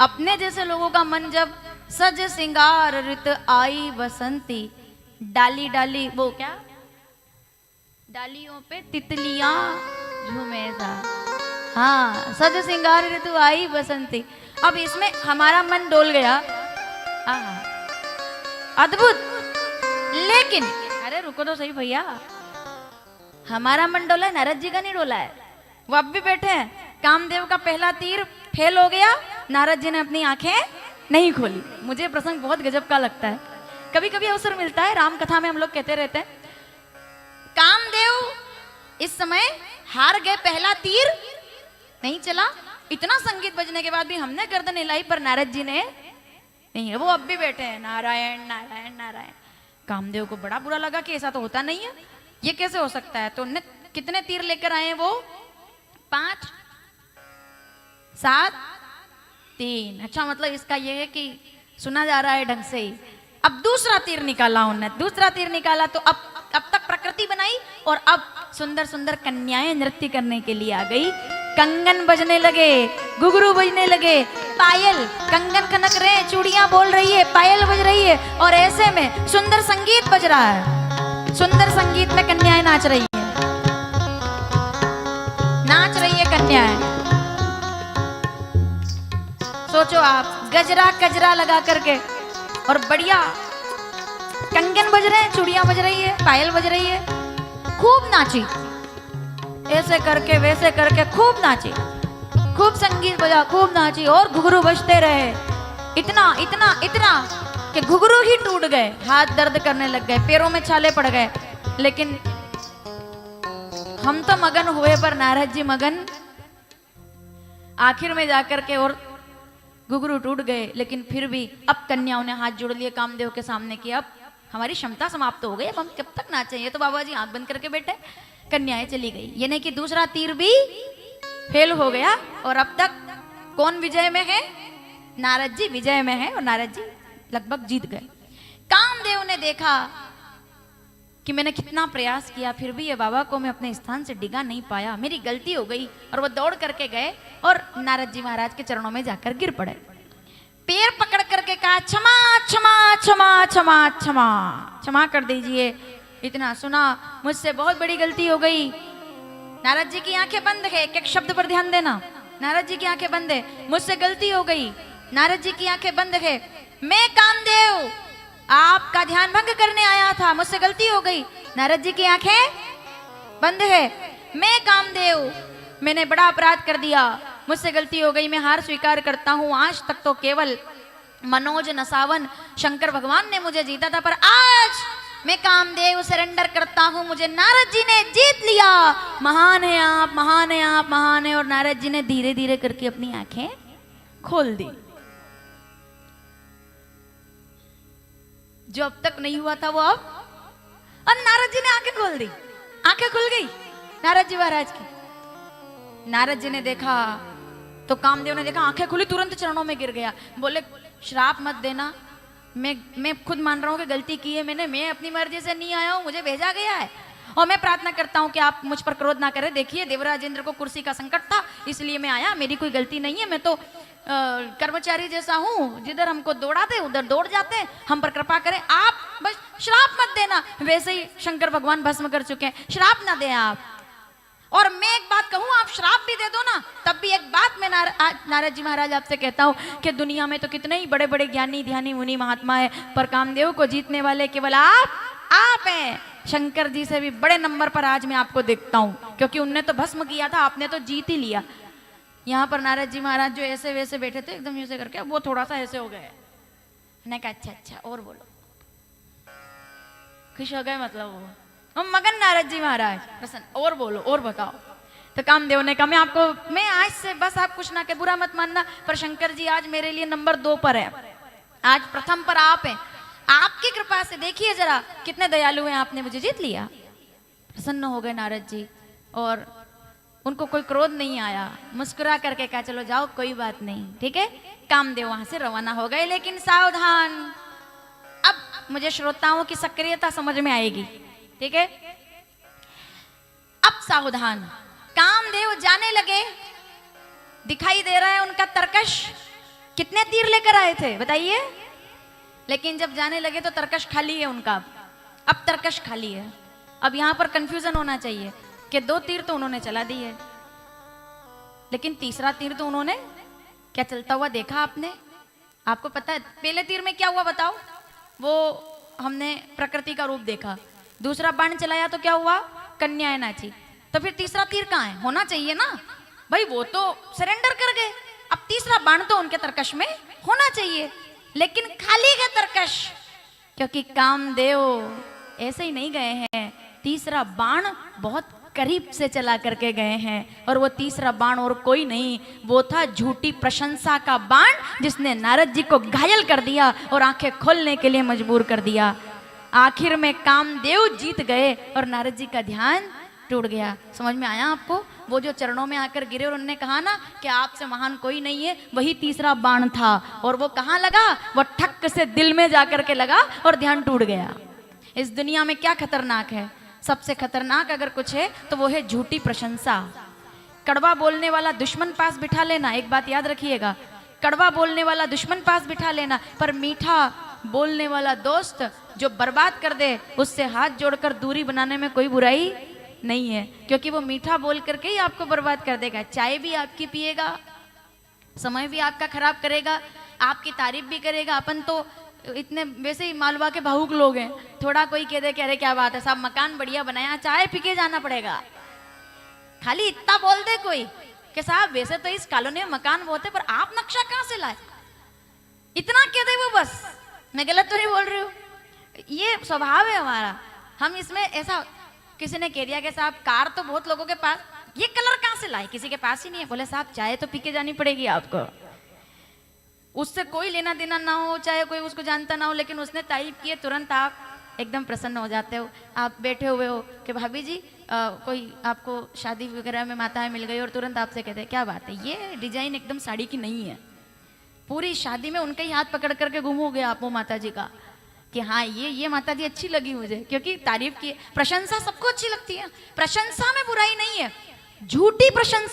अपने जैसे लोगों का मन जब सज सिंगार ऋत आई बसंती, डाली डाली वो क्या, डालियों पे तितलियां झूमे सा। हाँ, सज सिंगार ऋतु आई बसंती। अब इसमें हमारा मन डोल गया, अद्भुत। लेकिन अरे रुको तो सही भैया, हमारा मन डोला है, नारद जी का नहीं डोला है। वो अब भी बैठे हैं। कामदेव का पहला तीर फेल हो गया, नारद जी ने अपनी आंखें नहीं खोली। मुझे प्रसंग बहुत गजब का लगता है। कभी कभी अवसर मिलता है, राम कथा में हम लोग कहते रहते हैं, कामदेव इस समय हार गए, पहला तीर नहीं चला। इतना संगीत बजने के बाद भी हमने गर्दन हिलाई, पर नारद जी ने नहीं। वो अब भी बैठे हैं, नारायण नारायण नारायण। कामदेव को बड़ा बुरा लगा कि ऐसा तो होता नहीं है, ये कैसे हो सकता है। तो कितने तीर लेकर आए वो, 5 7 3। अच्छा, मतलब इसका ये है कि सुना जा रहा है ढंग से ही। अब दूसरा तीर निकाला उन्होंने, दूसरा तीर निकाला तो अब तक प्रकृति बनाई, और अब सुंदर सुंदर कन्याएं नृत्य करने के लिए आ गई। कंगन बजने लगे, घुघरू बजने लगे, पायल, कंगन खनक रहे, चूड़ियां बोल रही है, पायल बज रही है, और ऐसे में सुंदर संगीत बज रहा है। सुंदर संगीत में कन्याएं नाच रही है, नाच रही है कन्याएं। सोचो आप, गजरा कजरा लगा करके, और बढ़िया कंगन बज रहे हैं, चूड़ियां बज रही है, पायल बज रही है, खूब नाची। ऐसे करके वैसे करके खूब नाची, खूब संगीत बजा, खूब नाची, और घुघरू बजते रहे। इतना इतना इतना कि घुघरू ही टूट गए, हाथ दर्द करने लग गए, पैरों में छाले पड़ गए। लेकिन हम तो मगन हुए, पर नारद जी मगन आखिर में जाकर के, और घुघरू टूट गए। लेकिन फिर भी अब कन्याओं ने हाथ जोड़ लिए कामदेव के सामने कि अब हमारी क्षमता समाप्त हो गई, अब हम कब तक नाचें। ये तो बाबा जी आंख बंद करके बैठे। कन्याएं चली गई, ये नहीं कि दूसरा तीर भी फेल हो गया, और अब तक कौन विजय में है, नारद जी विजय में है, और नारद जी लगभग जीत गए। कामदेव ने देखा कि मैंने कितना प्रयास किया, फिर भी ये बाबा को मैं अपने स्थान से डिगा नहीं पाया, मेरी गलती हो गई। और वो दौड़ करके गए और नारद जी महाराज के चरणों में जाकर गिर पड़े, पैर पकड़ करके कहा, क्षमा क्षमा क्षमा क्षमा क्षमा क्षमा कर दीजिए। इतना सुना, मुझसे बहुत बड़ी गलती हो गई। नारद जी की आंखें बंद है, एक एक शब्द पर ध्यान देना। नारद जी की आंखें बंद है, मुझसे गलती हो गई। नारद जी की आंखें बंद है, मैं कामदेव आपका ध्यान भंग करने आया था, मुझसे गलती हो गई। नारद जी की आंखें बंद है, मैं कामदेव मैंने बड़ा अपराध कर दिया, मुझसे गलती हो गई, मैं हार स्वीकार करता हूं। आज तक तो केवल मनोज नसावन शंकर भगवान ने मुझे जीता था, पर आज मैं कामदेव सरेंडर करता हूं, मुझे नारद जी ने जीत लिया। महान है आप, महान है आप, महान है। और नारद जी ने धीरे धीरे करके अपनी आंखें खोल दी। जो अब तक नहीं हुआ था वो अब नारद जी ने आंखें खोल दी, आंखें खुल गई नारद जी महाराज की। नारद जी ने देखा तो कामदेव ने देखा, आंखें खुली, तुरंत चरणों में गिर गया। बोले, श्राप मत देना, मैं खुद मान रहा हूं कि गलती की है मैंने, मैं अपनी मर्जी से नहीं आया हूं, मुझे भेजा गया है, और मैं प्रार्थना करता हूं कि आप मुझ पर क्रोध ना करें। देखिए, देवराज इंद्र को कुर्सी का संकट था, इसलिए मैं आया, मेरी कोई गलती नहीं है, मैं तो कर्मचारी जैसा हूं, जिधर हमको दौड़ाते उधर दौड़ जाते, हम पर कृपा करें, आप बस श्राप मत देना। वैसे ही शंकर भगवान भस्म कर चुके हैं, श्राप ना दें आप। और मैं एक बात कहूं, आप श्राप भी दे दो ना, तब भी एक बात मैं नारद जी महाराज आपसे कहता हूं कि दुनिया में तो कितने ही बड़े बड़े ज्ञानी ध्यानी मुनि महात्मा है, पर कामदेव को जीतने वाले केवल आप हैं। शंकर जी से भी बड़े नंबर पर आज मैं आपको देखता हूं, क्योंकि उनने तो भस्म किया था, आपने तो जीत ही लिया। यहाँ पर नारद जी महाराज जो ऐसे वैसे बैठे थे एकदम ऐसे करके, वो थोड़ा सा ऐसे हो गए। मैंने कहा अच्छा अच्छा और बोलो, खुश हो गए, मतलब वो मगन नारद जी महाराज प्रसन्न, और बोलो और बताओ। तो कामदेव ने कहा, मैं आज से बस आप कुछ ना के बुरा मत मानना, पर शंकर जी आज मेरे लिए नंबर 2 पर है, आज प्रथम पर आप हैं। आपकी कृपा से देखिए जरा कितने दयालु हैं, आपने मुझे जीत लिया। प्रसन्न हो गए नारद जी, और उनको कोई क्रोध नहीं आया, मुस्कुरा करके कहा चलो जाओ कोई बात नहीं, ठीक है। कामदेव वहां से रवाना हो गए। लेकिन सावधान, अब मुझे श्रोताओं की सक्रियता समझ में आएगी, ठीक है। अब सावधान, कामदेव जाने लगे, दिखाई दे रहा है उनका तरकश, कितने तीर लेकर आए थे बताइए। लेकिन जब जाने लगे तो तरकश खाली है उनका, अब तरकश खाली है। अब यहां पर कंफ्यूजन होना चाहिए कि 2 तीर तो उन्होंने चला दिए, लेकिन तीसरा तीर तो उन्होंने क्या चलता हुआ देखा आपने? आपको पता है पहले तीर में क्या हुआ बताओ? वो हमने प्रकृति का रूप देखा। दूसरा बाण चलाया तो क्या हुआ? कन्याएं नाची। तो फिर तीसरा तीर कहाँ है? होना चाहिए ना भाई, वो तो सरेंडर कर गए। अब तीसरा बाण तो उनके तरकश में होना चाहिए, लेकिन खाली गए तरकश, क्योंकि कामदेव ऐसे ही नहीं गए हैं। तीसरा बाण बहुत करीब से चला करके गए हैं, और वो तीसरा बाण और कोई नहीं, वो था झूठी प्रशंसा का बाण, जिसने नारद जी को घायल कर दिया और आंखें खोलने के लिए मजबूर कर दिया। आखिर में कामदेव जीत गए और नारद जी का ध्यान टूट गया। समझ में आया आपको? वो जो चरणों में आकर गिरे और उन्होंने कहा ना कि आपसे महान कोई नहीं है, वही तीसरा बाण था। और वो कहाँ लगा? वो ठक से दिल में जाकर के लगा और ध्यान टूट गया। इस दुनिया में क्या खतरनाक है? सबसे खतरनाक अगर कुछ है तो वो है झूठी प्रशंसा। कड़वा बोलने वाला दुश्मन पास बिठा लेना, एक बात याद रखिएगा, कड़वा बोलने वाला दुश्मन पास बिठा लेना, पर मीठा बोलने वाला दोस्त जो बर्बाद कर दे, उससे हाथ जोड़कर दूरी बनाने में कोई बुराई नहीं है, क्योंकि वो मीठा बोल करके ही आपको बर्बाद कर देगा। चाय भी आपकी पिएगा, समय भी आपका खराब करेगा, आपकी तारीफ भी करेगा। अपन तो इतने वैसे ही मालवा के भावुक लोग हैं, थोड़ा कोई कह दे कि अरे क्या बात है साहब, मकान बढ़िया बनाया, चाय पी के जाना पड़ेगा। खाली इतना बोल दे कोई कि साहब वैसे तो इस कॉलोनी में मकान बहुत है, पर आप नक्शा कहाँ से लाए, इतना कह दे वो बस। मैं गलत तो नहीं बोल रही हूँ? ये स्वभाव है हमारा। हम इसमें ऐसा, किसी ने कह दिया कि साहब कार तो बहुत लोगों के पास, ये कलर कहाँ से लाए, किसी के पास ही नहीं है। बोले साहब चाय तो पी के जानी पड़ेगी आपको। उससे कोई लेना देना ना हो, चाहे कोई उसको जानता ना हो, लेकिन उसने तारीफ की है, तुरंत आप एकदम प्रसन्न हो जाते हो। आप बैठे हुए हो कि भाभी जी कोई आपको शादी वगैरह में माताएं मिल गई और तुरंत आपसे कहते हैं क्या बात है, ये डिजाइन एकदम साड़ी की नहीं है। पूरी शादी में उनके ही हाथ पकड़ करके घूमोगे आप वो माता जी का कि हाँ ये माता जी अच्छी लगी मुझे, क्योंकि तारीफ की। प्रशंसा सबको अच्छी लगती है, प्रशंसा में बुराई नहीं है। झूठी प्रशंसा